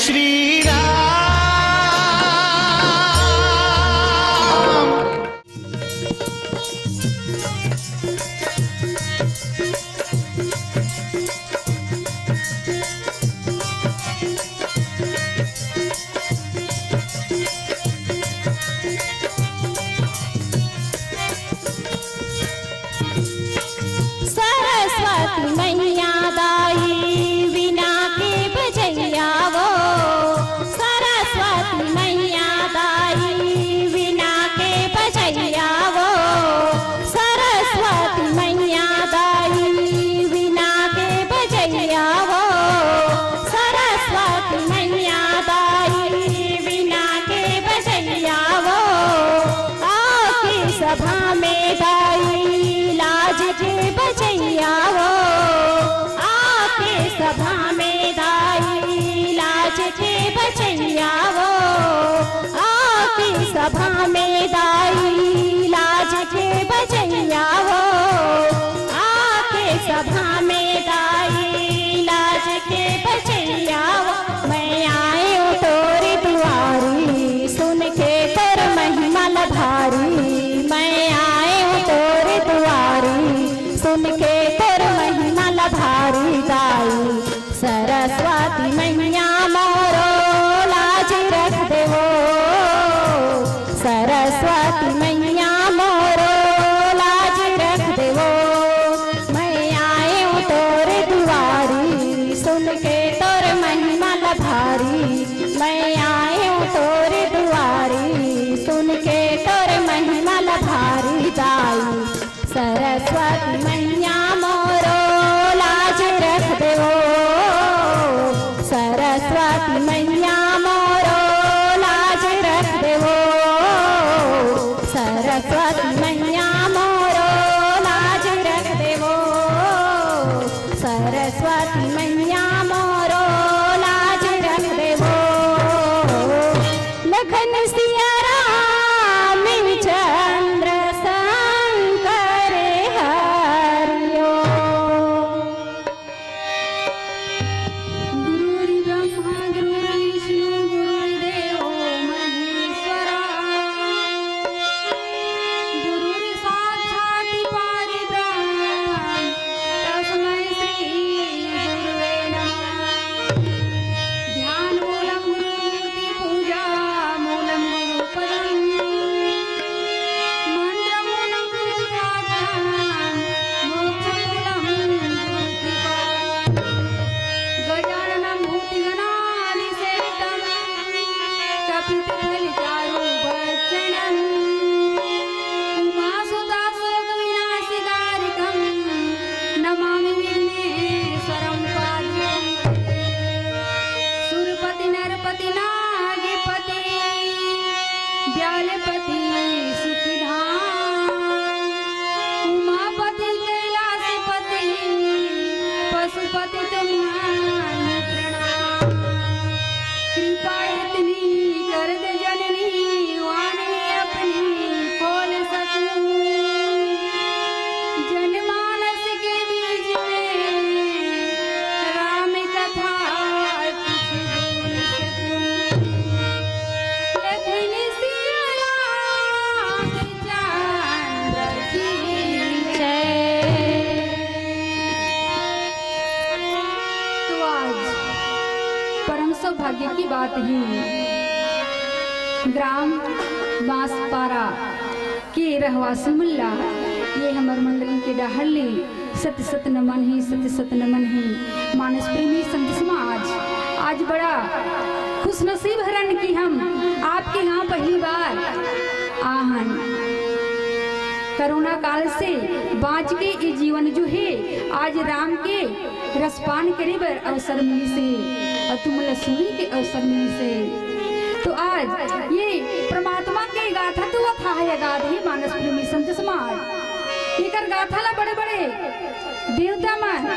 श्री राम। सरस्वती मैया दाई वीणा के बजैया वो, सरस्वती मैया दाई वीणा के बजैया वो, सरस्वती मैया दाई वीणा के बजैया वो, सरस्वती मैया दाई वीणा के बजैया वो, आके सभा में दाई लाज के बजैया वो, आके सभा में दाई लाज के बजैया वो, आके सभा में दाई लाज के बजैया वो, आके सभा में दाई लाज के बजैया वो। मैं आई हूँ तोरी दुआरी सुन के कर महिमा लभारी, मैं आई हूँ तोरी दुआरी सुन के कर महिमा लभारी दाई, सरस्वती मैया मोरो लाज रख देवो, सरस्वती मैया मोरो लाज रख देवो। मैं आई हूँ तोरे दुआरी सुन के तोर महिमा लभारी, मैं आई हूँ तोरे दुआरी सुन के तोर महिमा लभारी दाई, सरस्वती मैया मोरो लाज रख देवो, सरस्वती मैया मोरो लाज रख देवो, सरस्वती मैया मोरो लाज रख देवो, सरस्वती मैया मोरो लाज रख देवो। लखन सिया राम चंद्र शंकर हरियो, गुरुर्ब्रह्मा गुरुर्विष्णु गुरुर्देवो महेश्वरा, गुरुर्साक्षात् परब्रह्म तस्मै श्री गुरुवे नमः। ध्यानमूलं गुरुमूर्ति पूजा मूलं गुरुपदम्, मन्त्रमूलं गुरुवाक्यं मोक्षमूलं गुरुकृपा। गजाननं भूतिगणादिसेवितं कपितफलितारूपभक्षणम्, उमासुताशोकविनाशिकारिकं नमामि विघ्नेश्वरं पादुकम्। सुरपति नरपति नागपति व्यालपति सुखिधाम, उमापति कैलासपति पशुपति तुम्हारी प्रणाम। कृपा इतनी कर दे जननी वाणी अपनी खोल सकूं, जनमानस के बीच में राम कथा कुछ बोल सकूं। लखन सिया रामचंद्र की जय। तो आज परम सौभाग्य की बात है, ग्राम बांसपारा के रहवासी मुल्ला ये हमार मंडली के डहली सत्य सत्य नमन ही, सत्य सत्य नमन ही। मानस प्रेमी संत समाज आज बड़ा खुश नसीब हरन की हम आपके यहाँ पहली बार आहन। करोना काल से बाँच के ये जीवन जो है आज राम के रसपान करे बर अवसर मिली से और तुम सुनी के अवसर मिली से। तो आज ये परमात्मा के गाथा तो था है गाध ही मानस प्रेमी संत समाज एकर गाथा ला बड़े बड़े देवता मन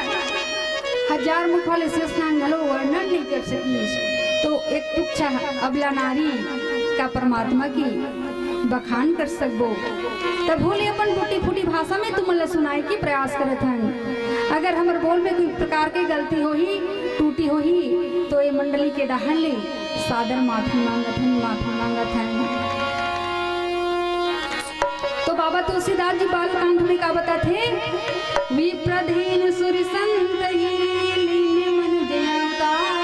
हजार मुख वाले शेषनाग घलो वर्णन नहीं कर सकी। तो एक तुच्छा अबला नारी का परमात्मा की बखान कर सकबो तब भूले अपन टूटी फूटी भाषा में तुमला सुनाए की प्रयास करत हन। अगर हमर बोल में कोई प्रकार की गलती हो ही टूटी हो ही तो ये मंडली के डहन ले सादर माफी मांगत हन। तो बाबा तुलसीदास जी बालकांड में का बताते, विप्रधीन सुर संत लीन मन जयवतार,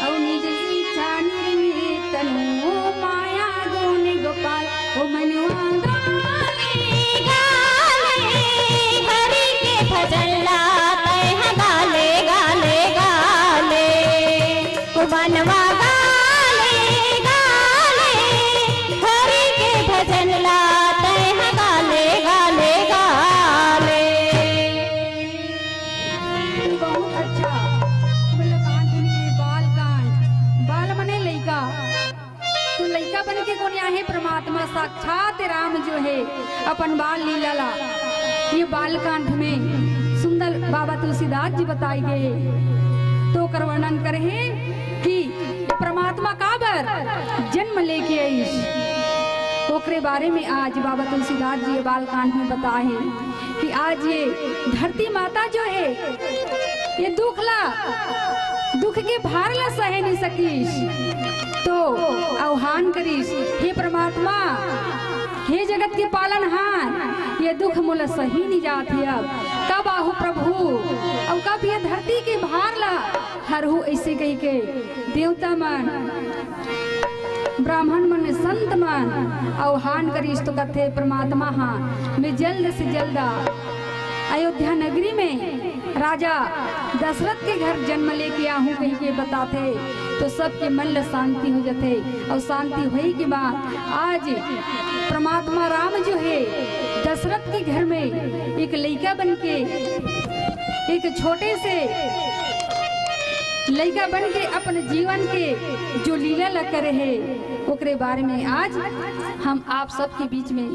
औ निज इच्छा निर्मित तनु माया गुण गोपाल। ओ मनवा हरि के भजन लाते हैं गाले गाले गाले, ओ मनवा गाले गाले, हरि के भजन लाते हैं गाले गाले गाले। बहुत अच्छा बालकांड में बालकांड, बाल मने लइका, तो लइका बन के कौन आहे परमात्मा साक्षात राम जो है अपन बाल लीला ला ये बालकांड में सुंदर बाबा तुलसीदास जी बताए गए। तो कर वर्णन करे कि परमात्मा काबर जन्म लेके आईश, ओकरे बारे में आज बाबा तुलसीदास जी बालकांड में बताए कि आज ये धरती माता जो है ये दुख के भार ला सहे नहीं सकीश, तो आह्वान करीश, हे परमात्मा, हे जगत के पालनहार, ये दुख मोला सही नहीं जाती। अब कब आहू प्रभु, अब कब ये धरती के भार ला हरहू, ऐसे कही के देवता मन, ब्राह्मण मन, संत मन आह्वान करीश। तो कथे परमात्मा हाँ मैं जल्द से जल्द अयोध्या नगरी में राजा दशरथ के घर जन्म लेके आहूँ कहीं के बताते, तो सबके मन ला शांति हो जाते। और शांति हुई के बाद आज परमात्मा राम जो है दशरथ के घर में एक लड़का बन के, एक छोटे से लड़का बन के अपने जीवन के जो लीला ला करे है, ओकरे बारे में आज हम आप सबके बीच में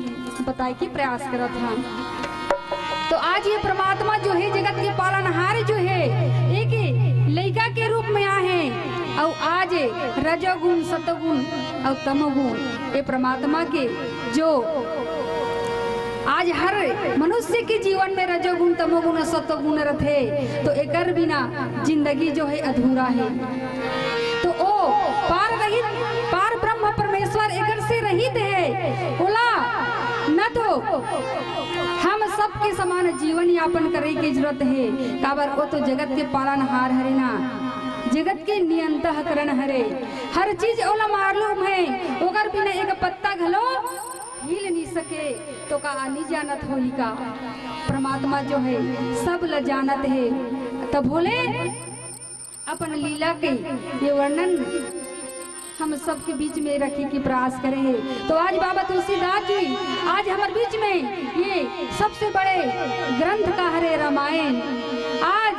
बताए के प्रयास करत हैं। तो आज ये परमात्मा जो है जगत के पालनहार जो है एक लड़का के रूप में आए, और आज रजोगुण सतगुण और तमोगुण ये परमात्मा के जो आज हर मनुष्य के जीवन में रजोगुण तमोगुण और सतोगुण रहते, तो एकर बिना जिंदगी जो है अधूरा है। तो ओ पार रहित, पार ब्रह्म परमेश्वर एकर से रहित है, बोला न तो हम सबके समान जीवन यापन करे की जरूरत है। काबर वो तो जगत के पालनहार हरे ना, जगत के नियंत्रण हरे, हर चीज ओला मालूम है, ओकर बिना एक पत्ता घलो हिल नहीं सके, तो का नहीं जानत होई का परमात्मा जो है सब ल जानत है। तब बोले अपन लीला के ये वर्णन हम सबके बीच में रखे की प्रयास करे है। तो आज बाबा तुलसीदास जी आज हमारे बीच में ये सबसे बड़े ग्रंथ का हरे रामायण, आज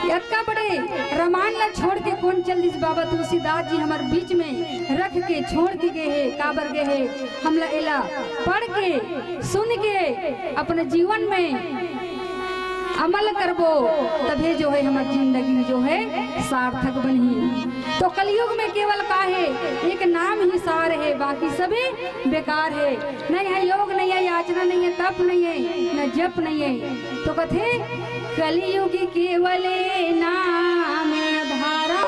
इतना बड़े रामायण ला छोड़ के कौन चल दिस बाबा तुलसीदास जी हमारे बीच में रख के छोड़ के गए है, काबर गए है, हम ला एला पढ़ के सुन के अपने जीवन में अमल करबो, तभी जो है हमारी जिंदगी जो है सार्थक बनी। तो कलयुग में केवल का है एक नाम ही सार है, बाकी सभी बेकार है। नहीं है योग, नहीं है याचना, नहीं है तप, नहीं है न जप, नहीं है। तो कथे कलयुग केवल नाम धारा,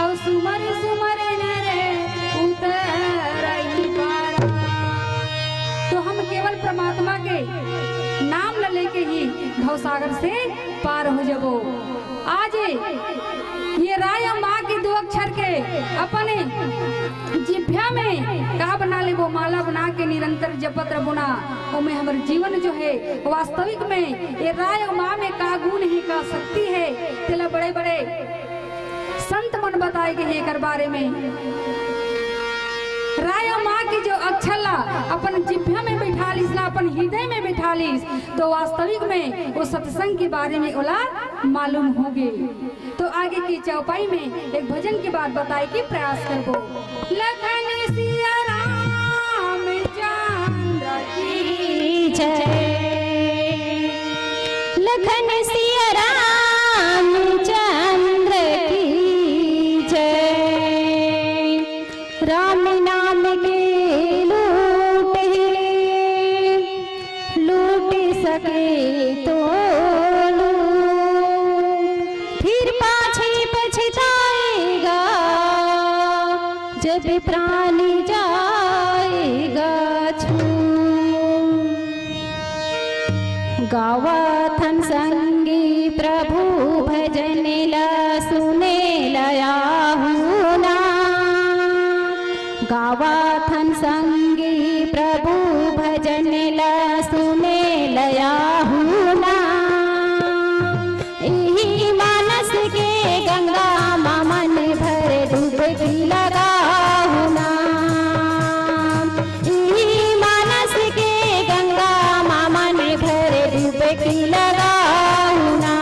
और सुमर सुमर नर उतरई पारा। तो हम केवल परमात्मा के नाम ल लेके ही भवसागर से पार हो जबो। आज ये राय माँ के दो अक्षर के अपने जिभ्या में का बना ले, वो माला बना के निरंतर जपत रबुना, वो में हमारे जीवन जो है वास्तविक में ये राय माँ में का गुण है, का शक्ति है, तेला बड़े बड़े संत मन बताए गए हैं कर बारे में। राय माँ की जो अक्षर ला अपन जिभ्या में बैठा लीस ना, अपन हृदय में बैठा लीस, तो वास्तविक में वो सत्संग के बारे में ओला मालूम होगे। तो आगे की चौपाई में एक भजन की बात बताए कि प्रयास करबो। लखन सिया राम चंद्र की जय, लखन सिया राम चंद्र की जय। राम नाम के लूट सके तो फिर पाछे पछताए के प्राणी जाएगा छूट। गावथन संगी प्रभु भजन ला सुने लया हुना। गावथन संगी प्रभु भजन ला सुने लया हुना। इही मानस के गंगा मन भर डुबकी लगाहुना। इही मानस के गंगा मन भर डुबकी लगाहुना।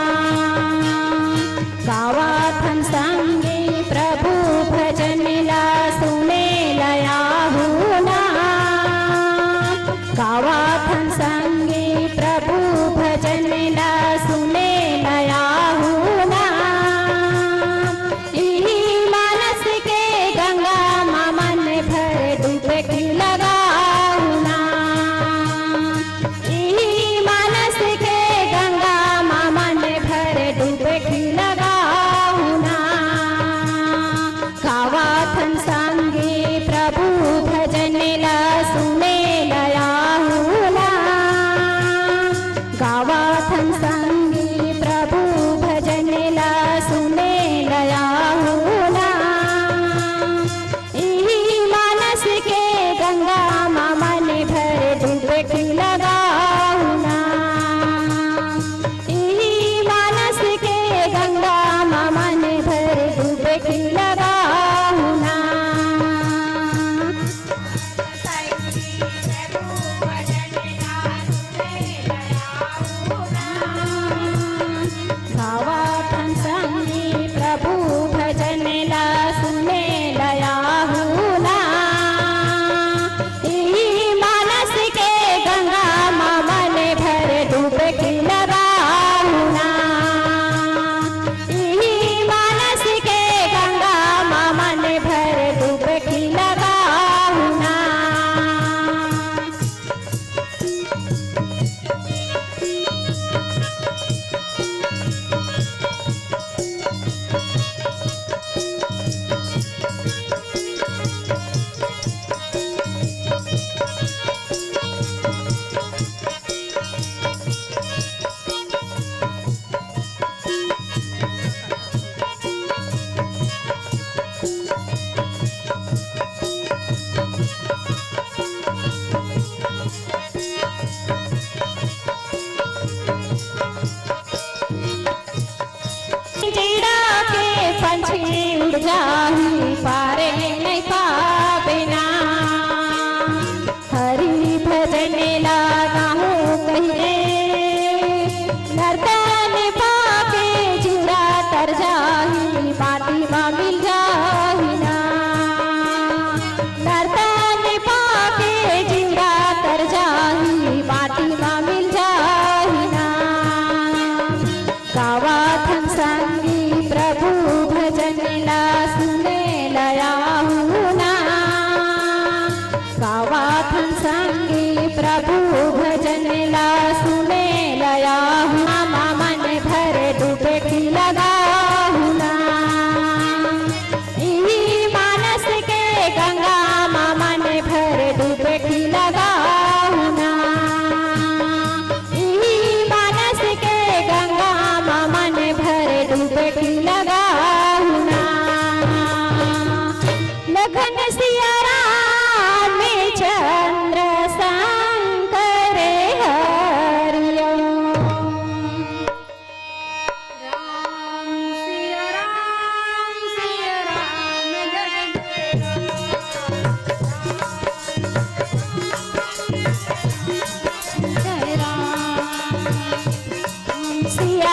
गावथन संगे प्रभु भजन ला सुने लया हुना। गावथन संगे प्रभु भजन ला सुने लया हुना। इही मानस के गंगा मन भर डुबकी लगाहुना। इही मानस के गंगा मन भर डुबकी लगाहुना। गावथन संगे प्रभु भजन ला सुने लया हुना। गावथन संगे प्रभु भजन ला सुने लया हुना। इही मानस के गंगा मन भर डुबकी लगाहुना। इही मानस के गंगा मन भर डुबकी लगाहुना। गावथन संगी प्रभु भजन ला सुने लया हुना। इही मानस के गंगा मन भर डुबकी लगाहुना। इही मानस के गंगा मन भर डुबकी लगाहुना। चिड़ा के पंछी उड़ जाही पारे नहीं पाबिना। हरि भजन ला गाहूँ कहिले नर्तन पाके चिड़ा तर जाही माटी मा मिल जाही ना। नर्तन पाके चिड़ा तर जाही माटी मा मिल जाही ना। गावथन संगी प्रभु भजन ला सुने लया हुना। गावथन संगी प्रभु भजन ला सुने लया हुना। मन भर डुबकी लगाहुना। इही मानस के गंगा मन भर डुबकी लगाहुना। इही मानस के गंगा मन भर डुबकी लगाहुना। लखन सिया राम चंद्र शंकर हरिओ।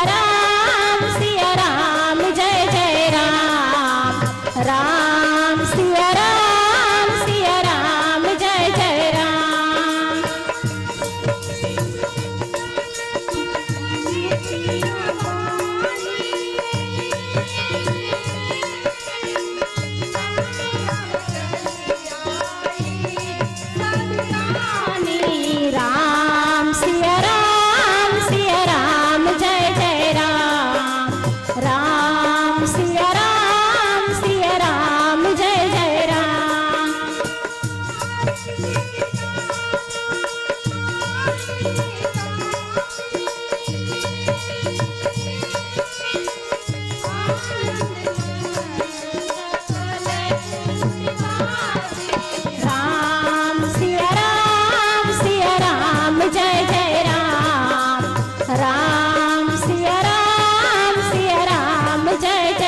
राम सिया राम जय जय राम सिया राम जय जय राम। राम सिया राम जय जय राम। राम सिया राम जय जय राम। राम सिया राम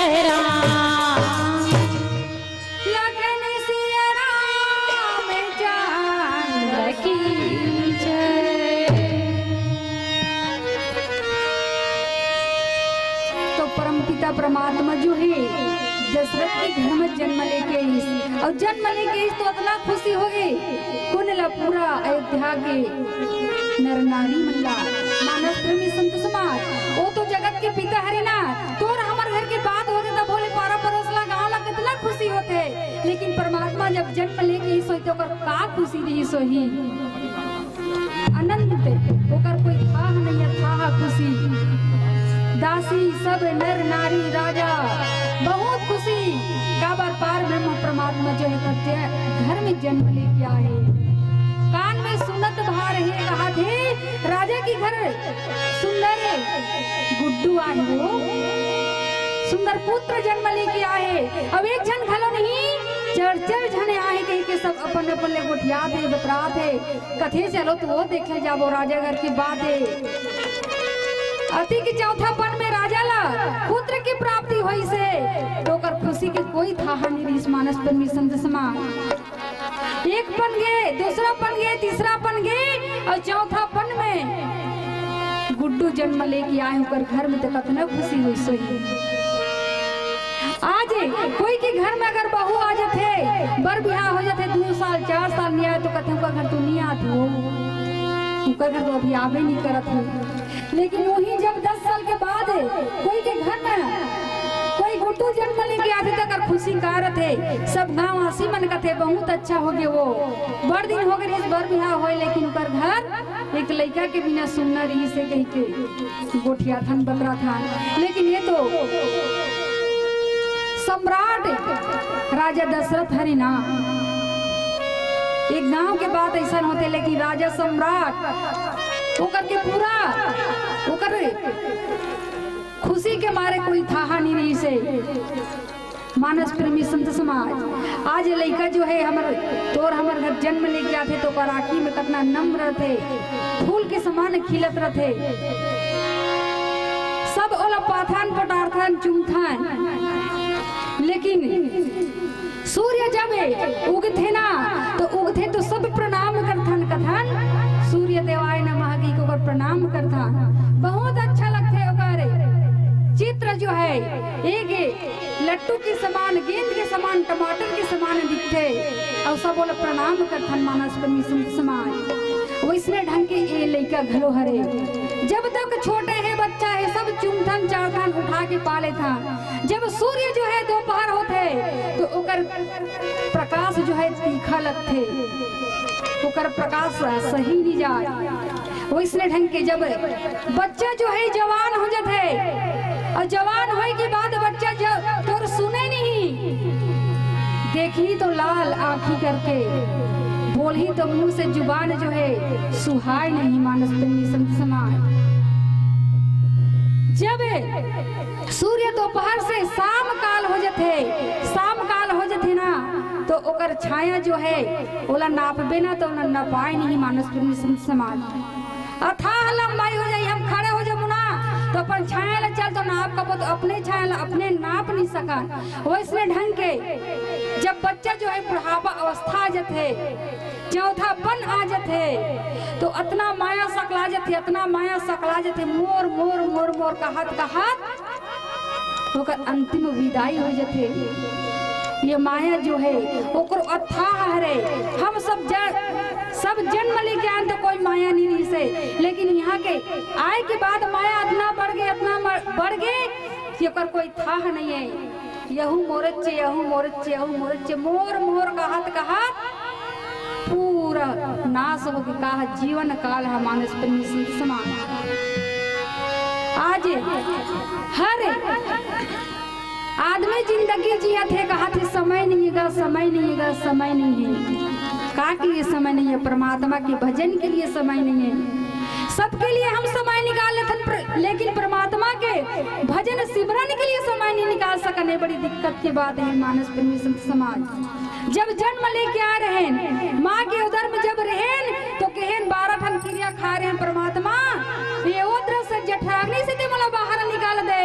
जय राम। लगन सिया राम जानकी जय। तो परमपिता परमात्मा जो है दशरथ के घर में जन्म लेके आई और जन्म लेके आई तो इतना खुशी हो गई कुनला पूरा अयोध्या के नर नारी मल्ला मानस प्रेमी संत समाज वो तो जगत के पिता हरिना तोर हमार घर के बात होते तब बोले पारा परोसला गाँव ला कितना खुशी होते लेकिन परमात्मा जब जन्म लेके ही सोई तो का खुशी रही सोही अनंत ओकर कोई था नहीं था खुशी दासी सब नर नारी राजा बहुत खुशी का बार पार ब्रह्म परमात्मा जो है घर में जन्म लेके आए कान में सुनत भा रहे कहा थे राजा की घर सुंदर गुड्डू आए हो सुंदर पुत्र जन्म लेके आए अब एक जन खलो नहीं चर्चर जने आए कहीं के सब अपन अपन ले गोठिया थे बतरा थे कथे चलो तो वो देखे जाबो राजा घर की बात है अति के चौथा पन में राजा ला पुत्र की प्राप्ति हुई से तो कर खुशी के कोई था नहीं इस मानस पर मिशन दसमा एक पन गए दूसरा पन गए तीसरा पन गए और चौथा पन में गुड्डू जन्म लेके आए होकर घर में तो कितना खुशी हुई सोई आज कोई के घर में अगर बहू आ जाते बर बियाह हो जाते 2 साल 4 साल नहीं आए तो कहते उनका घर तो नहीं आते हो उनका घर तो अभी आवे नहीं करत है लेकिन वही जब 10 साल के बाद कोई के घर में कोई गुड्डू जन्म लेके आते तक खुशी कारत है सब गांव हंसी मन का थे बहुत अच्छा हो गए वो बड़ दिन हो गए इस बार बिहार हो लेकिन उनका घर एक लड़का के बिना सुनना रही से कहीं के गोठिया थन बकरा था लेकिन ये तो सम्राट राजा दशरथ हरिना एक गांव के बात ऐसा होते लेकिन राजा सम्राट वो करके पूरा वो कर खुशी के मारे कोई था नहीं से मानस प्रेमी संत समाज आज लड़का जो है हमर तोर हमर घर जन्म लेके आते तो कराकी में कितना नम्र थे फूल के समान खिलत रहे सब ओला पाथान पटार्थन चुमथान लेकिन सूर्य जब उगथे ना तो उगथे तो सब प्रणाम करथन कथन सूर्य देवाय नमः की को प्रणाम करथा बहुत अच्छा लगथे ओकर चित्र जो है एक लट्टू के समान गेंद के समान टमाटर के समान दिखते और सब बोले प्रणाम करथन मानस प्रेमी संत समाज वैसने ढंग के ये लड़का घलो हरे जब तक छोटे है बच्चा है सब चुमथन चारथन उठा के पाले था जब सूर्य जो है दोपहर होते तो ओकर प्रकाश जो है तीखा लगते ओकर प्रकाश सही नहीं जाए वैसने ढंग के जब बच्चा जो है जवान हो जाते और जवान होने के बाद बच्चा जब तो सुने नहीं देखी तो लाल आंखी करके बोली तो मुंह से जुबान जो है सुहाय नहीं मानस प्रेमी संत समाज जब सूर्य दोपहर से शाम काल हो जाते ना तो ओकर छाया जो है ओला नापबे ना तो ना नपाए नहीं मानस प्रेमी संत समाज अथाह लंबाई हो जाए हम खड़े हो जाबो ना तो अपन छाया ला चल तो नाप कबो तो अपने छाया ला अपने नाप नहीं सका वैसने ढंग के जब बच्चा जो है बुढ़ापा अवस्था आ जाते चौथा पन आ जाते तो इतना माया सकला जाते मोर मोर मोर मोर कहत ओकर अंतिम विदाई हो जाते ये माया जो है ओकर अथाह हरे हम सब जन्म लेके आए तो कोई माया नहीं रही से लेकिन यहाँ के आए के बाद माया इतना बढ़ गए कि ओकर कोई था नहीं है यहू मोरच्चे मोर मोर कहत पूरा नाश हो के कहा जीवन काल है मानस प्रेमी संत समाज आज हर आदमी जिंदगी जिया थे कहा थे समय नहीं है का के लिए समय नहीं है परमात्मा के भजन के लिए समय नहीं है सबके लिए हम समय निकाल लेते लेकिन परमात्मा के भजन सिमरन के लिए समय नहीं निकाल सकने बड़ी दिक्कत की बात है मानस प्रेमी संत समाज जब जन्म लेके आ रहे माँ के उदर में जब रहें तो कहन 12 ठन क्रिया खा रहे हैं परमात्मा ये उधर से जठराग्नि से मला बाहर निकाल दे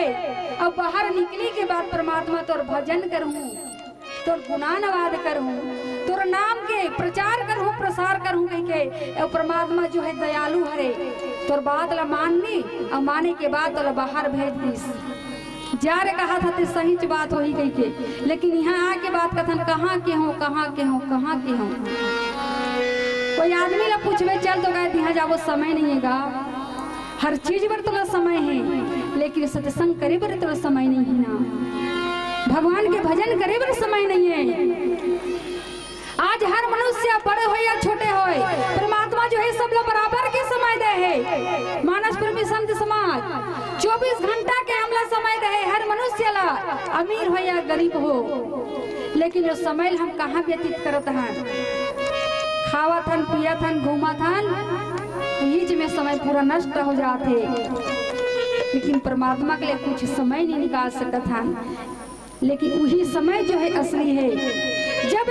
अब बाहर निकली के बाद परमात्मा तोर भजन करूँ, तोर गुणानवाद करूँ, तोर नाम के प्रचार करूँ प्रसार करूँ कह के। और परमात्मा जो है दयालु हरे, तोर बात ला मान ली और माने के बाद तोला बाहर भेज दीस। जा रे कहा था ते सही बात वही कह के, लेकिन यहाँ आके बात कथन कहाँ के हो कहाँ के हो कहाँ के हो। कोई आदमी ला पूछवे चल तो कहते यहाँ जाओ समय नहीं है गा, हर चीज पर तोला समय है, लेकिन सत्संग करे पर तोला समय नहीं है ना, भगवान के भजन करे पर समय नहीं है। आज हर मनुष्य बड़े हो या छोटे हो, परमात्मा जो है सब लोग बराबर के समय दे है। मानस प्रेमी संत समाज 24 घंटा के हमला समय दे है हर मनुष्य ला, अमीर हो या गरीब हो। लेकिन जो समय हम कहाँ व्यतीत करत हैं, खावा थन पिया थन घूमा थन, बीच में समय पूरा नष्ट हो जाते। लेकिन परमात्मा के लिए कुछ समय नहीं निकाल सकत हन। लेकिन वही समय जो है असली है। जब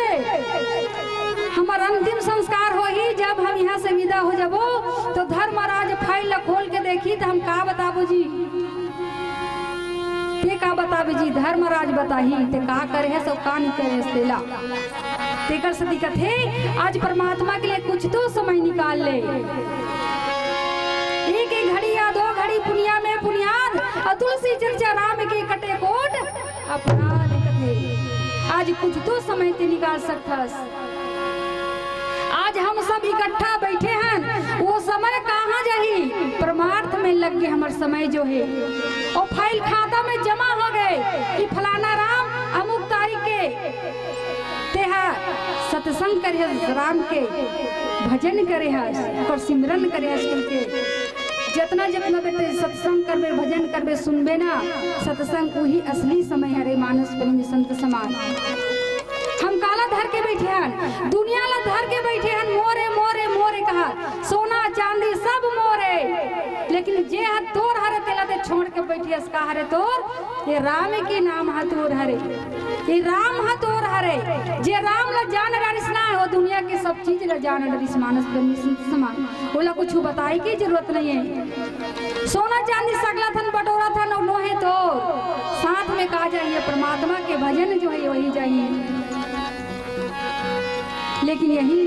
हमारा अंतिम संस्कार हो ही, जब हम यहाँ से विदा हो जाबो तो धर्मराज फाइल खोल के देखी तो हम का बताबो जी, ते का बताबे जी, धर्मराज बताही ते का करे है सब का नहीं करे सेला। तेकर से दिक्कत है आज परमात्मा के लिए कुछ तो समय निकाल ले। एक घड़ी या 2 घड़ी पुनिया में पुनियाद, तुलसी चर्चा राम के कटे कोट अपराध कथे। आज कुछ तो समय ते निकाल सकथस। आज हम सब इकट्ठा बैठे हैं, वो समय कहाँ जाही, परमार्थ में लग गए हमार समय जो है, और फाइल खाता में जमा हो गए कि फलाना राम अमुक तारीख के तेहा सत्संग करे, राम के भजन करे और सिमरन करे करके। जितना जितना बेटे सत्संग करबे भजन करबे सुनबे ना, सत्संग वही असली समय हरे मानस प्रेमी संत समाज। हम काला धर के बैठे हैं, दुनिया ला धर के बैठे हैं, मोरे मोरे मोरे कहा, सोना चांदी सब मोरे। लेकिन जे हाथ तोर हरे तेला ते छोड़ के बैठी इसका हरे तोर, ये राम के नाम हाथ तोर हरे, ये राम हाथ तोर हरे। जे राम ला जान डरिस ना हो, दुनिया के सब चीज ला जान डरिस मानस प्रेमी संत समाज। बोला कुछ बताई की जरूरत नहीं है। सोना चांदी सगला थन बटोरा थन और लोहे तो साथ में कहा जाइए परमात्मा के भजन जो है वही जाइए। लेकिन यही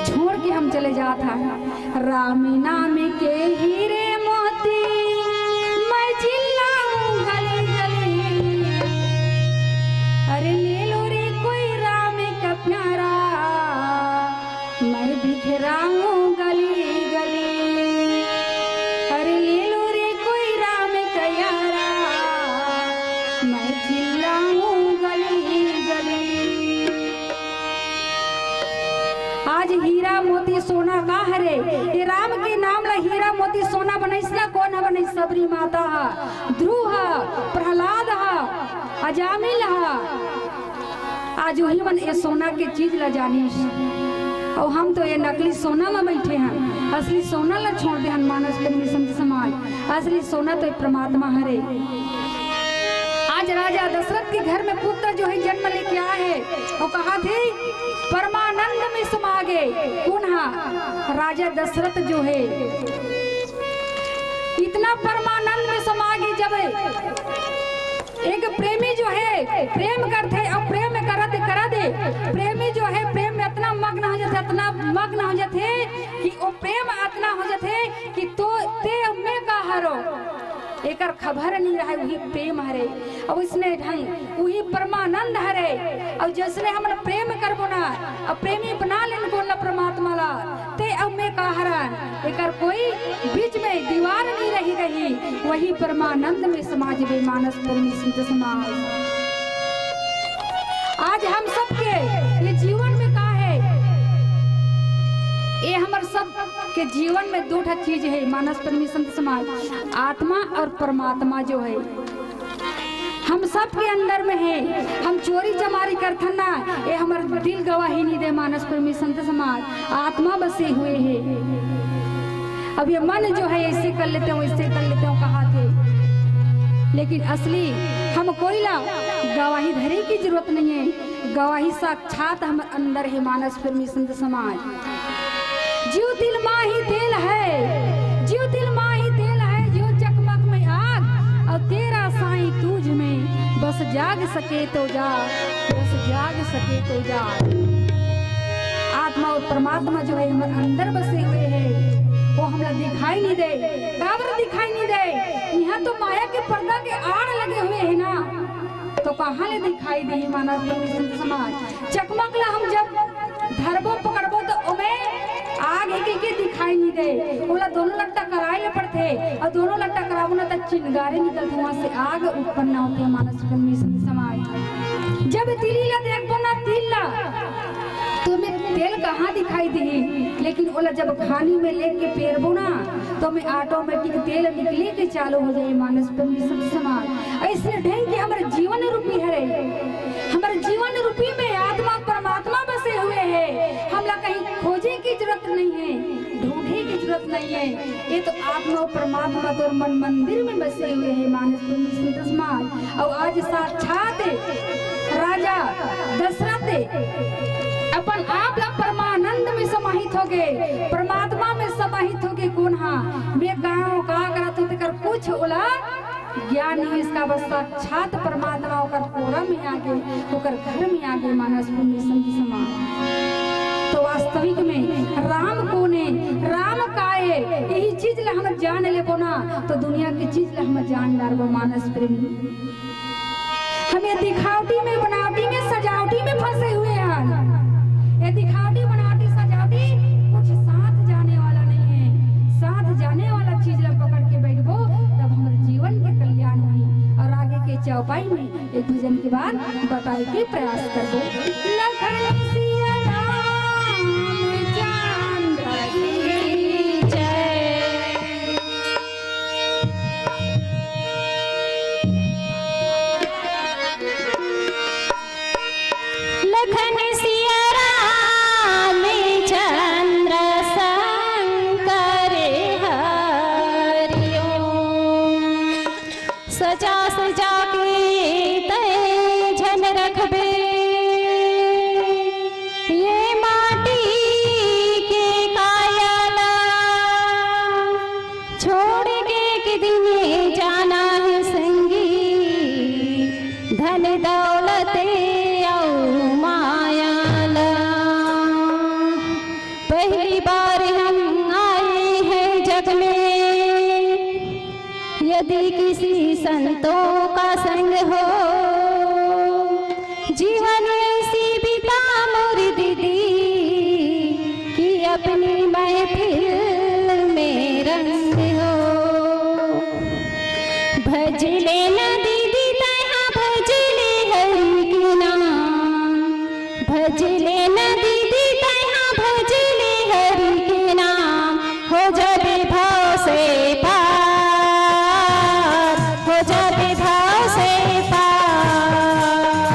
छोड़ के हम चले जाता है। राम नाम के हीरे मोती मैं चिल्लाऊं गली गली, अरे ले लो रे कोई राम का प्यारा मैं बिखराऊं गली गली, अरे ले लो रे कोई राम का यारा मैं चिल्लाऊं गली गली। आज हीरा मोती सोना का हरे, ये राम के नाम ला हीरा मोती सोना बनैसला कौन है बनैस, सबरी माता हा, ध्रुव हा, प्रहलाद हा, अजामिल हा। आज वही मन ये सोना के चीज ला जानिस, और हम तो ये नकली सोना में बैठे हैं। असली सोना ला छोड़ दे मानस प्रेमी संत समाज। असली सोना तो परमात्मा हरे। आज राजा दशरथ के घर में पुत्र जो है जन्म लेके आए है, वो कहा थे परमानंद में समा गए। पुनः राजा दशरथ जो है इतना परमानंद में समा गए, जब एक प्रेमी जो है प्रेम करते और प्रेम करते प्रेमी जो है प्रेम में इतना मग्न हो जाते, इतना मग्न हो जाते कि वो प्रेम इतना हो जाते कि तो ते में का हरो एकर खबर नहीं रहा। वही प्रेम हरे और इसने ढंग वही परमानंद हरे। और जैसे हम प्रेम करबो ना और प्रेमी बना लेन बोला परमात्मा ला, ते अब में का हरा एकर कोई बीच में दीवार नहीं रही। वही परमानंद में समाज में मानस प्रेमी संत समाज। आज हम सबके ये जीवन में का है, ये हमारे सब के जीवन में 2 चीज है मानस प्रेमी संत समाज, आत्मा और परमात्मा जो है हम सब के अंदर में है। हम चोरी चमारी करते ना, ये हमारे दिल गवाही नहीं दे मानस प्रेमी संत समाज। आत्मा बसे हुए है। अब ये मन जो है ऐसे कर लेते हो ऐसे कर लेते हो कहा थे, लेकिन असली हम कोई ला गवाही धरे की जरूरत नहीं है। गवाही साक्षात हम अंदर है मानस प्रेमी संत समाज। जीव दिल माही तेल है, जीव दिल माही तेल है, जीव चकमक में आग और तेरा साईं रस जाग सके तो जा, रस जाग सके तो जा। आत्मा और परमात्मा जो है हमारे अंदर बसे हुए हैं, वो हमें दिखाई नहीं दे। काबर दिखाई नहीं दे? यहाँ तो माया के पर्दा के आड़ लगे हुए हैं ना, तो कहाँ ले दिखाई दे मानव समाज। चकमकला हम जब धरबो पकड़बो तो ओमे आग एक दिखाई नहीं दे। बोला दोनों लट्टा कराए ले पड़ते, और दोनों लट्टा कराबो ना तो चिंगारे निकलते, वहां से आग उत्पन्न होती है मानव समाज। जब तिलीला देखबो ना तिल्ला तो मैं तेल कहाँ दिखाई दी, लेकिन ओला जब खानी में लेके पेरबो ना तो मैं ऑटोमेटिक तेल निकले के चालू हो जाए मानस समाज। ऐसे ढंग के हमारे जीवन रूपी है, हमारे जीवन रूपी में आत्मा परमात्मा बसे हुए हैं। हमला कहीं खोजे की जरूरत नहीं है, ढूंढे की जरूरत नहीं है। ये तो आत्मा परमात्मा तो मन मंदिर में बसे हुए हैं मानस समाज। और आज साक्षात राजा दशरथ अपन आप लोग परमानंद में समाहित हो गए, परमात्मा में समाहित हो गए। कौन हाँ मैं गाँव का करत होते कर कुछ ओला ज्ञान नहीं, इसका बस साक्षात परमात्मा होकर कोरा में आगे होकर घर में आगे मानस समाज। तो वास्तविक में राम कौन है, राम का है, यही चीज ला हम जान ले को ना तो दुनिया की चीज ला हम जान डालबो मानस प्रेमी। हमें दिखावटी में बनावटी में सजावटी में फंसे हुए हैं। ये दिखावटी बनावटी सजावटी कुछ साथ जाने वाला नहीं है। साथ जाने वाला चीज ला पकड़ के बैठबो तब हमारे जीवन के कल्याण हुई। और आगे के चौपाई में एक भजन के बाद बताए के प्रयास करबो। लखन सिया राम चंद्र की जय। लखन सिया राम चंद्र शंकर हरि ओम। सजा सजा के तय झन रखबे ये माटी के कायला, छोड़ के कितने जाना है संगी, धन दौलते औ मायाला। पहली बार हम आए हैं जग में, यदि किसी संतों का संग हो, जीवन ऐसी बिता मोरी दीदी कि अपनी महफिल में रंग हो। भज लेना दीदी तैहा भज ले हरि के नाम, भज लेना दीदी तैहा भज ले हरि के नाम। हो जाबे भाव से पार, हो जाबे भाव से पार।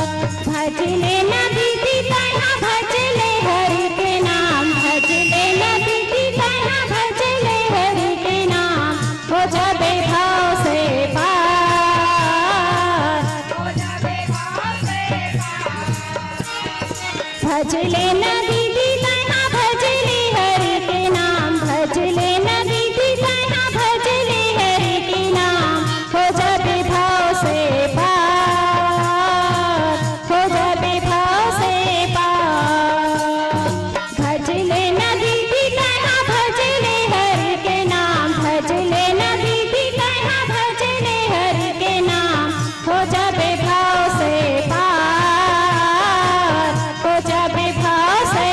भज लेना दीदी तैहा भज ले हरि के नाम, भज लेना दीदी तैहा भज ले हरि के नाम। हो जाबे भाव से भज लेना दीदी तैहा भज ले हरि के नाम, भज लेना दीदी तैहा भज ले हरि के नाम। हो जाबे भाव से पार, हो जाबे भाव से पार। भज लेना दीदी तैहा भज ले हरि के नाम, भज लेना दीदी तैहा भज ले हरि के नाम। हो जाबे भाव से पार, हो जाबे भाव से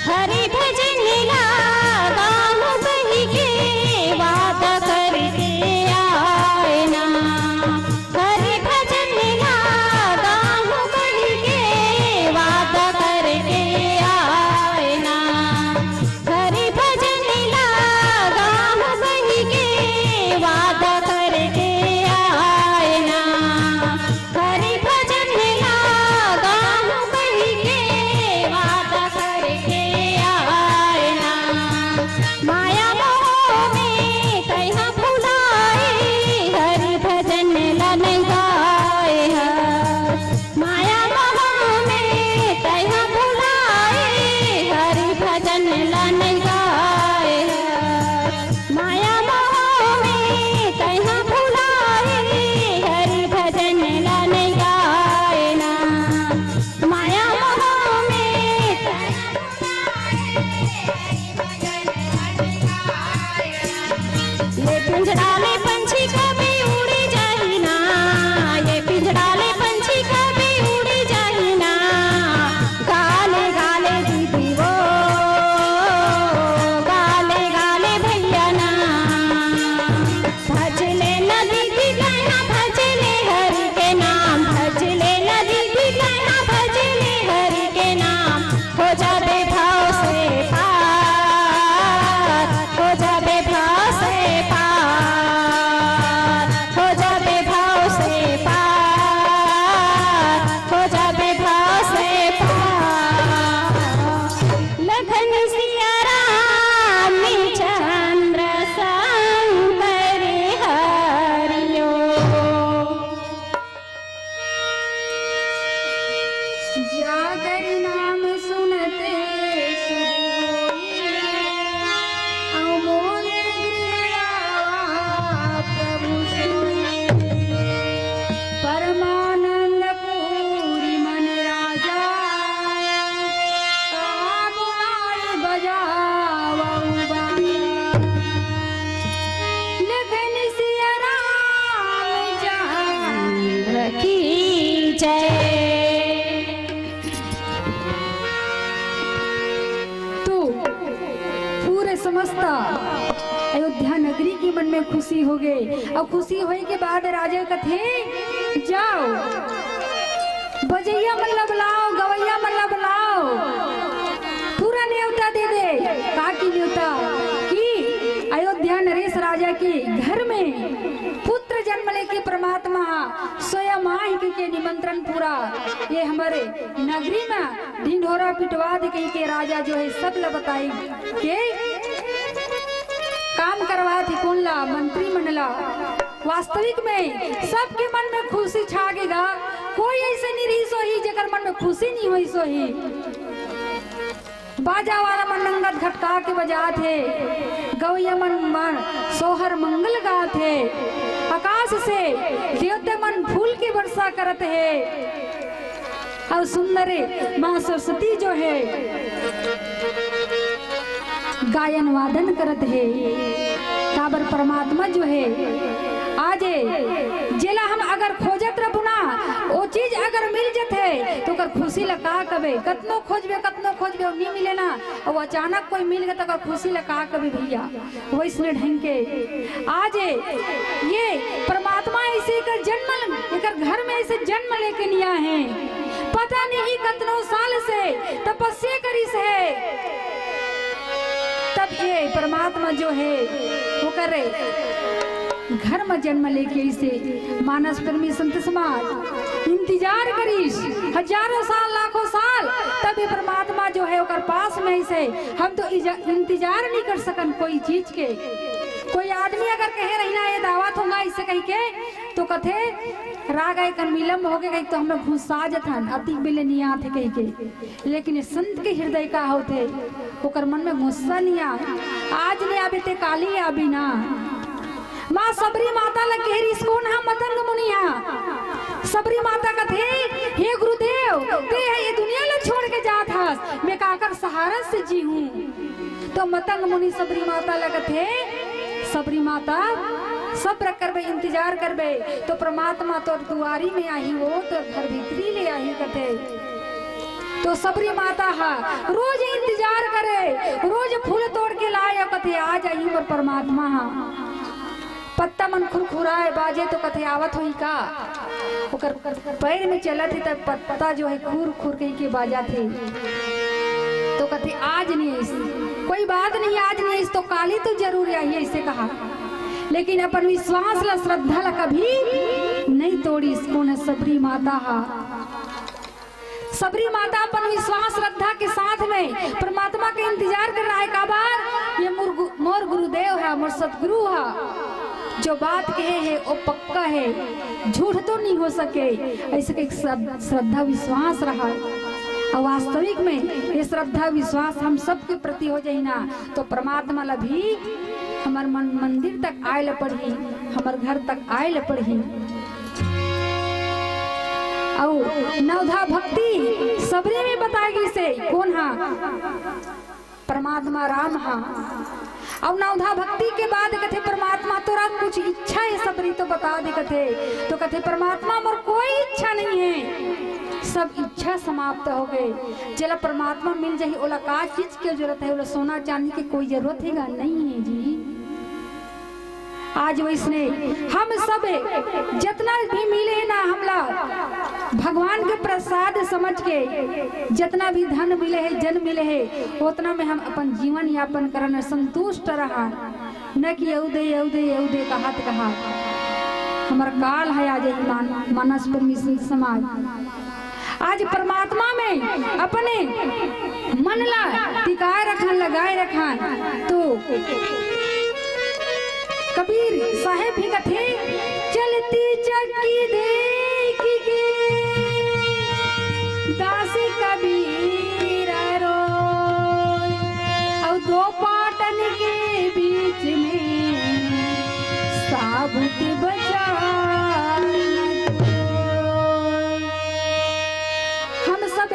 हरि भजन लागा बही के वादा करके आए ना। हरि भजन लागा बही के वादा करके आए ना। हरि भजन लागा बही के वादा करके आए ना। हरि भजन लागा बही के वादा करके आए ना। माया मोह में कहाँ भुलाए हरि भजन ला नहीं गाए है। माया मोह में कहाँ भुलाए हरि भजन ला नहीं गाए है। माया मोह में कहाँ भुलाए हरि भजन ला नहीं गाए ना। माया मोह में ये पिंजड़ाले पंछी कभी उड़ी जाही ना। ये पिंजड़ाले पंछी कभी उड़ी जाही ना। गाले गाले दीदी वो गाले गाले भैया ना। भजले न दीदी कहना भजले हरि के नाम। भजले न दीदी कहना भजले हरि के नाम। हो जाबे भाव से पार। हो जाबे भाव से पार। हो जाबे भाव से पार। हो जाबे भाव से पार। लखन सिया राम चंद्र शंकर हरियो। जागर नाम सुनते सुख होई, अमोल गृहया प्रभु सुने। परमानंद पूरी मन राजा, काबुलाल बजावऊ बाजा। लखन सिया राम चंद्र की जय। तो पूरे समस्त अयोध्या नगरी की मन में खुशी हो गई। अब खुशी होने के बाद राजा कथे जाओ बजैया मल्लब लाओ गवैया मल्लब लाओ। पूरा न्योता दे दे। का की न्योता कि अयोध्या नरेश राजा के घर में पुत्र जन्म लेके परमात्मा स्वयं आए के निमंत्रण पूरा ये हमारे नगरी में ढिंढोरा पिटवा दे के राजा जो है सब ल बताई के काम करवा थी कौन ला मंत्री मंडला। वास्तविक में सबके मन में खुशी छागेगा। कोई ऐसे नहीं रही सोही जेकर मन में खुशी नहीं हुई सोही। बाजा वाला मन नंगत घटका के बजा थे। गवैया मन सोहर मंगल गा थे। आकाश से देवते मन फूल की वर्षा करत है। और सुंदर माँ सरस्वती जो है गायन वादन करत है। काबर परमात्मा जो है आज जेला हम अगर खोजत रहबू ना वो चीज अगर मिल जते तो कर खुशी लगा कबे। कतनो खोजबे नहीं मिले ना और अचानक कोई मिल गया तो कर खुशी लगा कबे भैया। वैसने ढंग के आज ये परमात्मा ऐसे कर जन्म एकर घर में ऐसे जन्म लेके लिया है। पता नहीं कतनो साल से तपस्या करिस है। तब ये परमात्मा जो है वो करे घर में जन्म लेके इसे मानस प्रेमी संत समाज इंतजार करीस हजारों साल लाखों साल। तब ये परमात्मा जो है ओकर पास में इसे हम तो इंतजार नहीं कर सकन कोई चीज के। कोई आदमी अगर कहे रहना ये दावत होगा इससे कह के तो कथे राग आए कर विलम्ब हो गए कहीं तो हमें घुसा जथन अति बिले नहीं आते कह के। लेकिन संत के हृदय का होते ओकर मन में गुस्सा नहीं आ। आज नहीं आबे ते काली आबी ना। माँ सबरी माता लग कह रही इसको ना मतंग मुनिया सबरी माता कथे हे गुरुदेव ते ये दुनिया ला छोड़ के जात हस, मैं काकर सहारा से जी हूँ। तो मतंग मुनि सबरी माता लगत है, सबरी माता सब्र करबे इंतजार करबे तो परमात्मा तो दुआरी में आई हो तो घर भीतरी ले आई कथे। तो सबरी माता हा रोज इंतजार करे, रोज फूल तोड़ के लाए कथे आ जाई मोर परमात्मा हा। पत्ता मन खुरखुराए बाजे तो कथे आवत हुई का, ओकर पैर में चलत ही तब पत्ता जो है खुर खुर के बाजा थे। तो कथे आज नहीं ऐसी कोई बात नहीं, आज नहीं ऐसी तो काली तो जरूर आई है ऐसे कहा। लेकिन अपन विश्वास ला श्रद्धा ला कभी नहीं तोड़ी। इसको न सबरी माता हा, सबरी माता अपन विश्वास श्रद्धा के साथ में परमात्मा के इंतजार कर रहा है। का बार ये मोर गुरुदेव है, मोर सतगुरु है, जो बात कहे है वो पक्का है, झूठ तो नहीं हो सके। ऐसे एक श्रद्धा विश्वास रहा और वास्तविक में ये श्रद्धा विश्वास हम सबके प्रति हो जाए ना तो परमात्मा ला भी हमार मंदिर तक आए ल पड़ी, हमार घर तक आए ल पड़ी। और नवधा भक्ति सबरे में बताएगी से कौन हा, परमात्मा राम हा। और नवधा भक्ति के बाद कथे परमात्मा तोरा कुछ इच्छा है सबरी तो बता दे कथे। तो कथे परमात्मा मोर कोई इच्छा नहीं है, सब इच्छा समाप्त हो गए। चला परमात्मा मिल जाए ओला का चीज की जरूरत है, ओला सोना चांदी की कोई जरूरत है नहीं है जी। आज वैसने हम सब जितना भी मिले ना हमला भगवान के प्रसाद समझ के, जितना भी धन मिले है जन मिले है उतना में हम अपन जीवन यापन करने संतुष्ट रहा, न कि यहूदे यहूदे यहूदे कहत कहा। हमार काल है आज मानस परमेश्वर समाज आज परमात्मा में अपने मन ला टिकाए रखन लगाए रखन। तो कबीर साहेब भी कथे चलती चक्की देख के दासी कबीर रोए, और दो पाटन के बीच में साबुत बचा। हम सब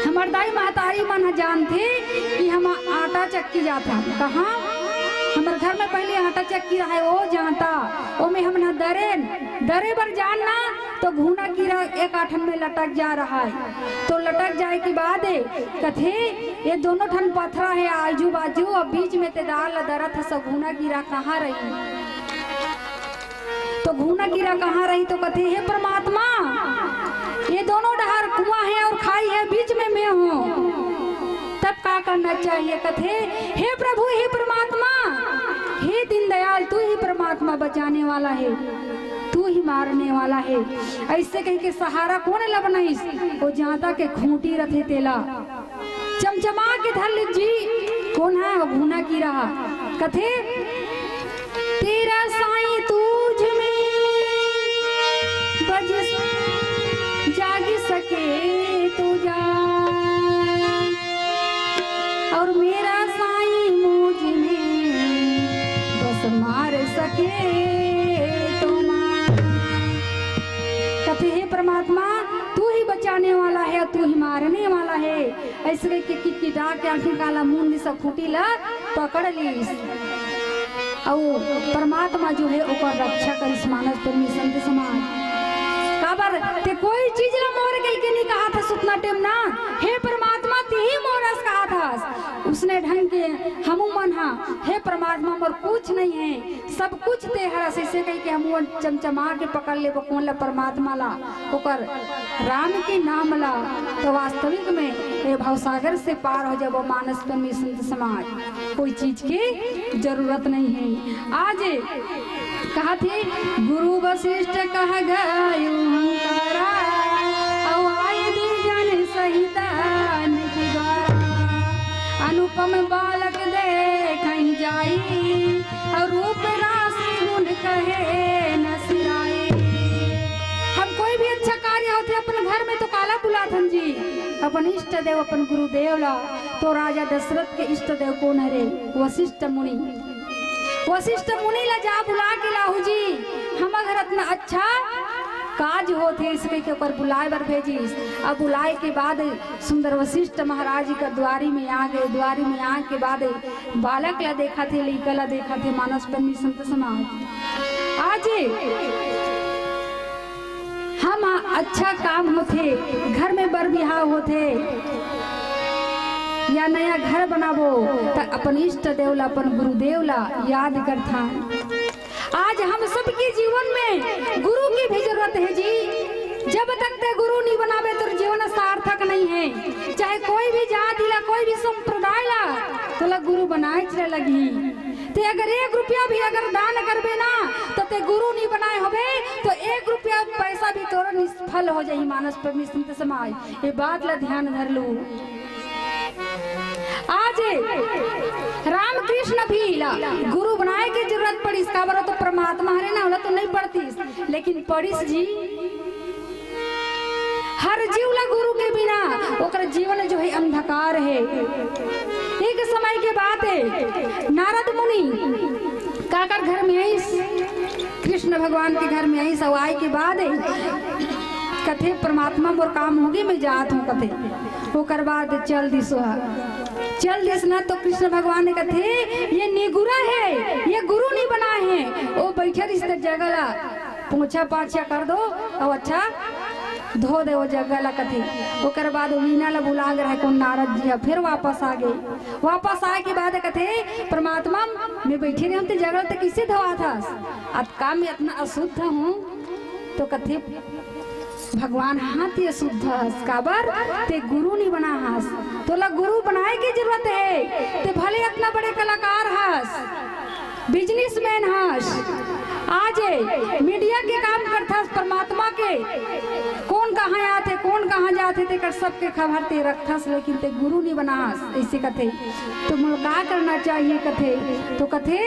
हमार दाई महतारी मन जानते कि हम आटा चक्की जाता कहाँ, हमारे घर में पहले आटा चक्की रहा है वो जानता, वो में हम ना दरे पर जानना तो घूना कीड़ा एक आठन में लटक जा रहा है। तो लटक जाए के बाद कथे ये दोनों ठन पत्थरा है आजू बाजू और बीच में ते दाल दरत है, सब घूना कीड़ा कहाँ रही। तो घूना कीड़ा कहाँ रही तो कथे हे परमात्मा ये दोनों डहार कुआं है और खाई है, बीच में मैं हूँ, तब क्या करना चाहिए। कथे हे प्रभु हे परमात्मा हे दीनदयाल तू ही परमात्मा बचाने वाला है, तू ही मारने वाला है। ऐसे कह के सहारा कौन ला बनाईस, वो जाता के खूंटी रथे तेला चमचमा के धर जी कौन है वो घूना की रहा। कथे तेरा साईं तुझ में बज जाग सके तो जा, और मेरा साईं मुझ में बस मार सके तो मार। कथे हे परमात्मा तू ही बचाने वाला है, तू ही मारने वाला है। ऐसे कि डाक के आंखें काला मुंह सब फूटी ला पकड़ लीस, और परमात्मा जो है ओकर रक्षा करिस मानस परमेश्वर समाज। काबर ते कोई चीज ला मोर गई के नहीं कहा था सुतना टेम ना, हे परमात्मा ती ही मोरस कहा था उसने ढंग के हमू मन हा। हे परमात्मा मोर कुछ नहीं है सब कुछ ते हरस, ऐसे कह के हमू चमचमा के पकड़ ले कौन ला परमात्मा ला ओकर राम के नाम ला। तो वास्तविक में ये भवसागर से पार हो जाए वो मानस परमेश्वर समाज, कोई चीज की जरूरत नहीं है। आज कहा थे गुरु वशिष्ठ कह गयो अनुपम बालक देख जाई, और रूप राशि गुण कहे न सिराई। हम कोई भी अच्छा कार्य होते अपन घर में तो काला बुलाथन जी अपन इष्ट देव अपन गुरुदेव ला। तो राजा दशरथ के इष्ट देव कौन है रे, वशिष्ठ मुनि। वशिष्ठ मुनि ला जा बुला के लाहू जी हम घर इतना अच्छा काज होते इसके के ऊपर बुलाए बर भेजिस। अब बुलाए के बाद सुंदर वशिष्ठ महाराज जी का द्वारी में आ गए। द्वारी में आने के बाद बालक ला देखा थे, लड़का ला देखा थे, मानस प्रेमी संत समाज। आज हम अच्छा काम होते, घर में बर बिहाव होते या नया घर बनाबो तो अपन इष्ट देवला अपन गुरुदेव ला याद करता। आज हम सबके जीवन में गुरु की भी जरूरत है जी। जब तक ते गुरु नहीं बनावे तो जीवन सार्थक नहीं है। चाहे कोई भी जाति ला, कोई भी संप्रदाय ला, तो ला गुरु बनाए चले लगी। ते अगर 1 रुपया भी अगर दान करबे ना तो ते गुरु नहीं बनाए होबे तो 1 रुपया पैसा भी तोरा निष्फल हो जाई। मानस प्रेमी संत समाज, ये बात ला ध्यान धर लू। आज रामकृष्ण भी ला गुरु बनाए की जरूरत पड़ी। इसका बरा तो परमात्मा हरे ना होला तो नहीं पड़ती, लेकिन पड़ीस जी हर जीव ला गुरु के बिना ओकर जीवन जो है अंधकार है। एक समय के बात है, नारद मुनि काकर घर में आई, कृष्ण भगवान के घर में आई। सब आए के बाद कथे परमात्मा मोर काम होगी, मैं जात हूँ कथे। ओकर बाद चल दिसोहा, चल दिस ना तो कृष्ण भगवान ने कथे ये निगुरा है, ये गुरु नहीं बनाए हैं। वो बैठे रिश्ते जगह ला पूछा पाछा कर दो और अच्छा धो दे वो जगह ला कथे। ओकर बाद वीणा ला बुला रहे कौन नारद जी, फिर वापस आ गए। वापस आए के बाद कथे परमात्मा मैं बैठे रही हूँ तो जगह तो किसे धोआ था, अब काम में इतना अशुद्ध हूँ। तो कथे भगवान हाथ ये शुद्ध हस काबर ते गुरु नहीं बना हस, तो ला गुरु बनाए की जरूरत है। ते भले इतना बड़े कलाकार हस, बिजनेसमैन हस, आज मीडिया के काम करता परमात्मा के कौन कहाँ आते कौन कहाँ जाते ते कर सबके खबर ते रखथस, लेकिन ते गुरु नहीं बना हस। ऐसे कथे तो मुझे क्या करना चाहिए कथे, तो कथे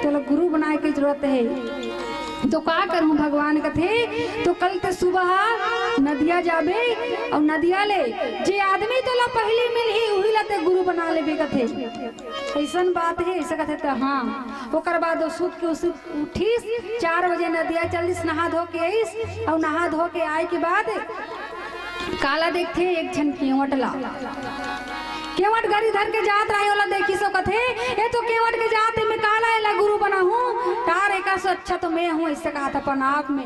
तो ला गुरु बनाए की जरूरत है। तो क्या करूं भगवान कथे तो कल ते सुबह नदिया जाबे और नदिया ले जे आदमी तो ला पहली मिल ही वही ला ते गुरु बना लेबे कथे। ऐसन बात है ऐसे कथे तो हाँ। ओकर बाद सुत के उठीस 4 बजे नदिया चलिस, नहा धो के आईस और नहा धो के आए के बाद काला देखते एक छन केवट ला, केवट गाड़ी धर के जात रहे वाला देखी सो कथे ये तो केवट के जाते में काला है ला गुरु बना हूँ, तार एक से अच्छा तो मैं हूँ, ऐसे कहा था अपन आप में।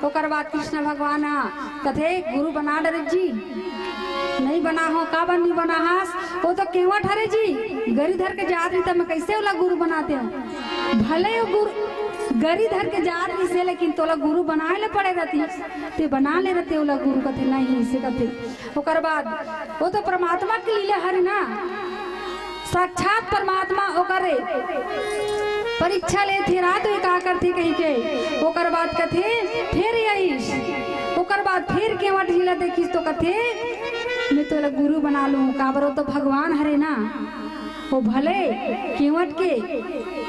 ओकर बाद कृष्ण भगवान कथे गुरु बना डरे जी, नहीं बना हो का बन नहीं बना हास, वो तो केवट हरे जी गरी धर के जात नहीं तो मैं कैसे वाला गुरु बनाते हूँ। भले वो गुरु गरी धर के जात नहीं से, लेकिन तोला गुरु बनाए ले पड़े रहती ते बना ले रहते ओला गुरु कथे नहीं ऐसे कथे। ओकर बाद वो तो परमात्मा के लीला हरे ना, साक्षात परमात्मा ओकरे परीक्षा ले थे रात में का करती कहीं के। ओकर बाद कथे फिर आईस, ओकर बाद फिर केवट जिला देखिस तो कथे मैं तोला गुरु बना लूं काबरो तो भगवान हरे ना। वो भले केवट के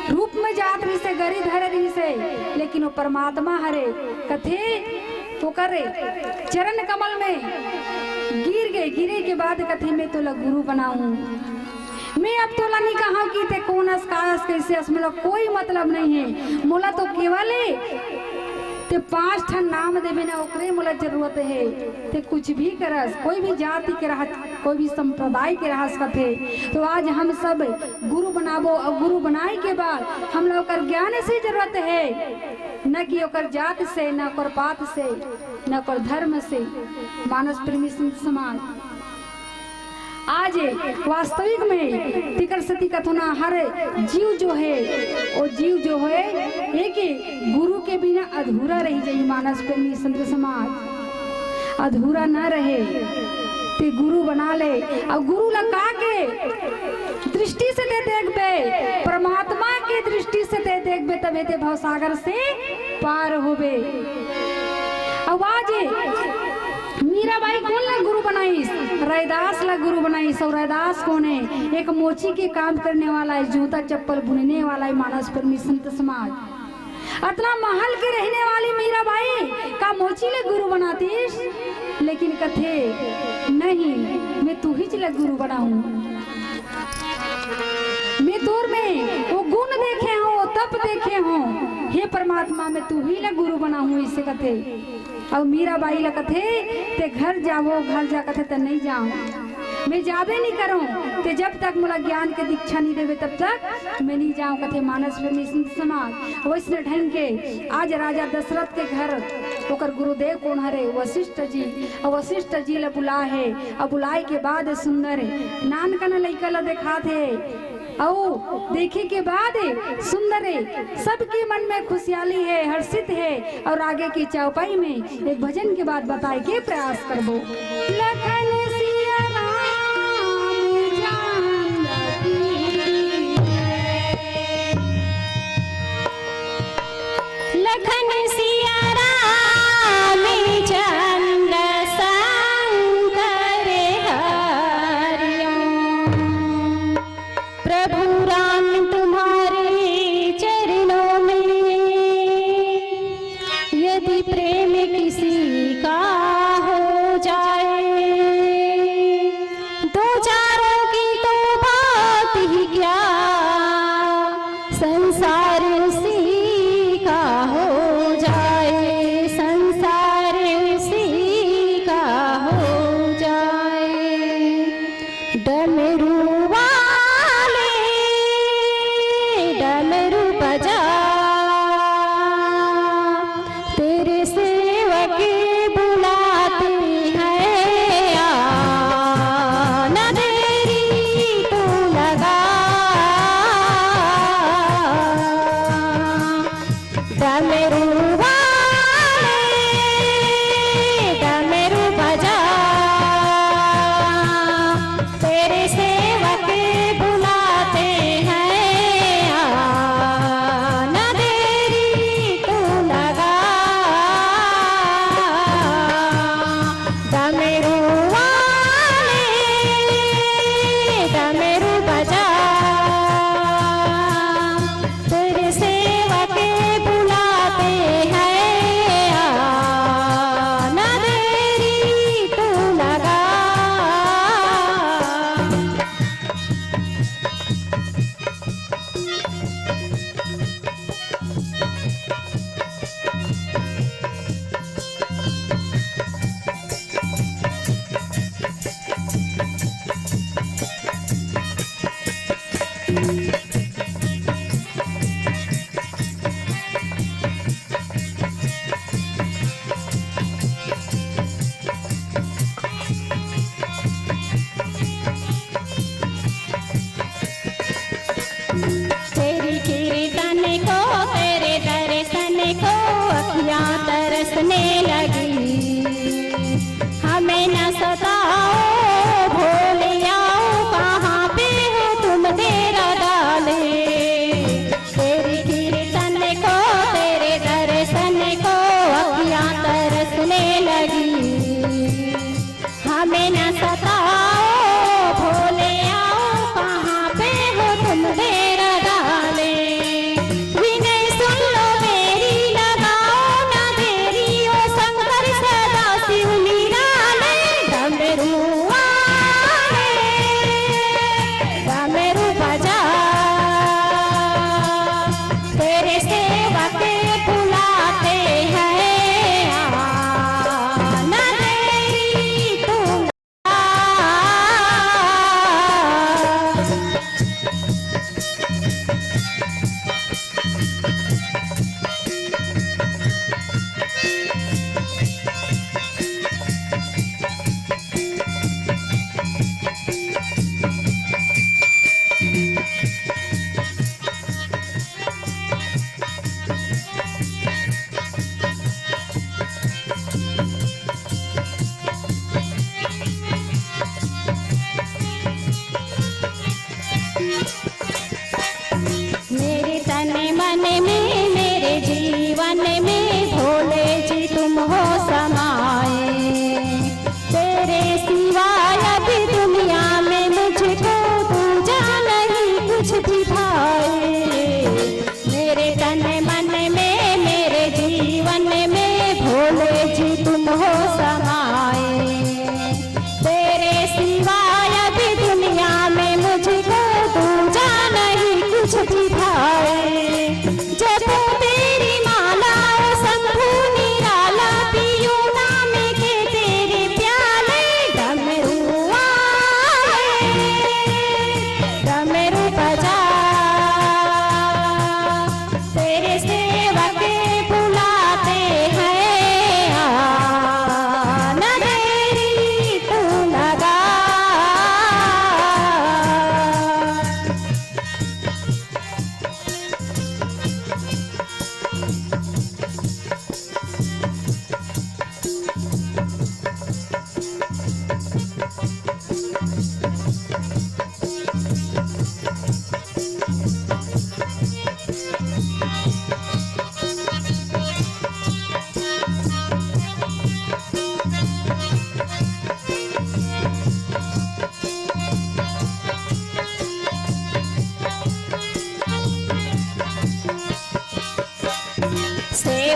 रूप में जात रही से गरी धरे रही से, लेकिन वो परमात्मा हरे कथे तो करे चरण कमल में गिर गए। गिरे के बाद कथे मैं तोला गुरु बनाऊं, मैं अब तोला नहीं कहा कि ते कौन कास कैसे असमें कोई मतलब नहीं है। मोला तो केवल ते 5 ठन नाम देवे ना ओकरे मोला जरूरत है। ते कुछ भी करस, कोई भी जाति के रह, कोई भी संप्रदाय के रहस कथे। तो आज हम सब गुरु बनाबो और गुरु बनाए के बाद हम लोग कर ज्ञान से जरूरत है, न कि ओकर जात से, न ओकर पात से, न ओकर धर्म से। मानस प्रेमी संत समाज आज वास्तविक में तिकर सती कथना हर जीव जो है वो जीव जो है एक गुरु के बिना अधूरा रही जाए। मानस प्रेमी संत समाज अधूरा न रहे ते गुरु बना ले और गुरु लगा के दृष्टि से ते देखबे, परमात्मा की दृष्टि से ते देखबे तबे ते भवसागर से पार होबे। आवाज मीराबाई कौन ला गुरु बनाईस, रैदास ला गुरु बनाईस। और रैदास कौन है, एक मोची के काम करने वाला है, जूता चप्पल बुनने वाला है। मानस प्रेमी संत समाज अतना महल के रहने वाली मीराबाई का मोची ले गुरु बनातीस, लेकिन कथे नहीं मैं तू ही चले गुरु बनाऊं, मैं तोर में वो गुण देखे हो कब देखे हो हे परमात्मा मैं तू ही ला गुरु बना हूँ इसे कथे। और मीराबाई ला कथे ते घर जावो, घर जा कथे ते नहीं जाऊं, मैं जाबे नहीं करूं ते जब तक मोला ज्ञान के दीक्षा नहीं देवे तब तक मैं नहीं जाऊं कथे। मानस में समाज वैष्णव ढंग के आज राजा दशरथ के घर ओकर गुरुदेव कौन हरे वशिष्ठ जी। और वशिष्ठ जी ला बुला है और बुलाए के बाद सुंदर नान कना लइका ला देखा थे और देखे के बाद सुंदर सबके मन में खुशहाली है, हर्षित है। और आगे की चौपाई में एक भजन के बाद बताए के प्रयास करबो। लखन सिया राम जानकी, लखन सिया राम चंद्र शंकर हरिओम। प्रभु राम तुम्हारे चरणों में यदि प्रेम किसी का हो जाए, दो चारों की तो बात ही क्या, संसार उसी का हो जाए, संसार उसी का हो जाए। डमरू वाले डमरू बजा, तेरे सेवक बुलाते हैं, आ न देरी तू लगा। डमरू वाले डमरू बजा, तेरे सेवक बुलाते हैं, आ न देरी तू लगा। डमरू वाले डमरू बजा, तेरे सेवक बुलाते हैं, आ न देरी तू लगा। तेरी कीर्तन को तेरे दर्शन को अखियां तरसने लगी। हमें न सताओ भोले आओ, कहाँ पे हो तुम तेरा डाले। तेरी कीर्तन को तेरे दर्शन को अखियां तरसने लगी। हमें न सताओ भोले आओ, कहाँ पे हो तुम तेरा डाले। विनय सुन लो मेरी, लगाओ ना देरी, ओ शंकर सदा शिव निराले। डमरू वाले डमरू बजा, तेरे सेवक बुलाते हैं, आ न देरी तू लगा।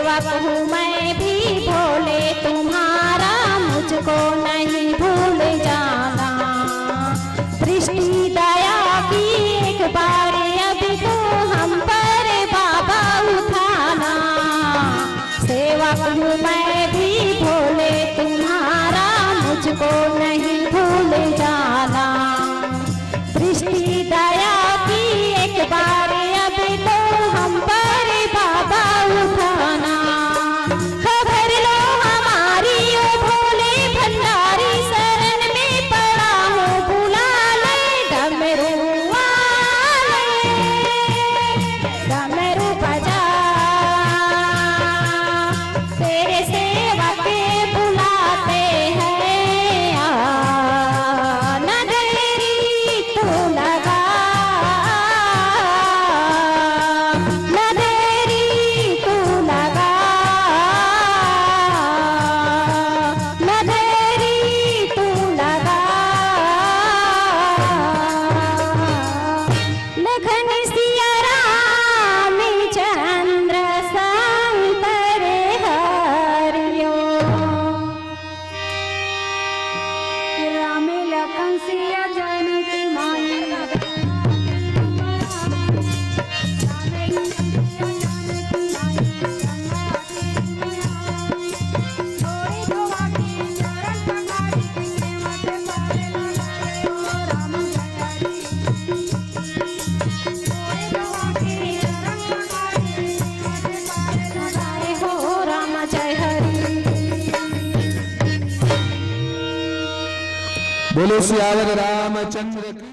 सेवक हूँ मैं भी भोले तुम्हारा, मुझको नहीं भूल जाना। दृष्टि दया की एक बार अभी तो हम पर बाबा उठाना। सेवक हूँ मैं भी भोले तुम्हारा, मुझको नहीं भूल जाना। दृष्टि दया की एक बार अभी तो हम पर बाबा उठाना। खबर लो हमारी ओ भोले भंडारी, शरण में पड़ा हूँ बुला ले। डमरू वाले डमरू बजा, तेरे सेवक बुलाते हैं आ। न देरी तू लगा, न देरी तू लगा, न देरी तू लगा। लखन सिया राम चंद्र शंकर हरियो। राम लखन सिया जानकी माई। जय हो राम जय हरि। बोलो सियावर रामचंद्र की।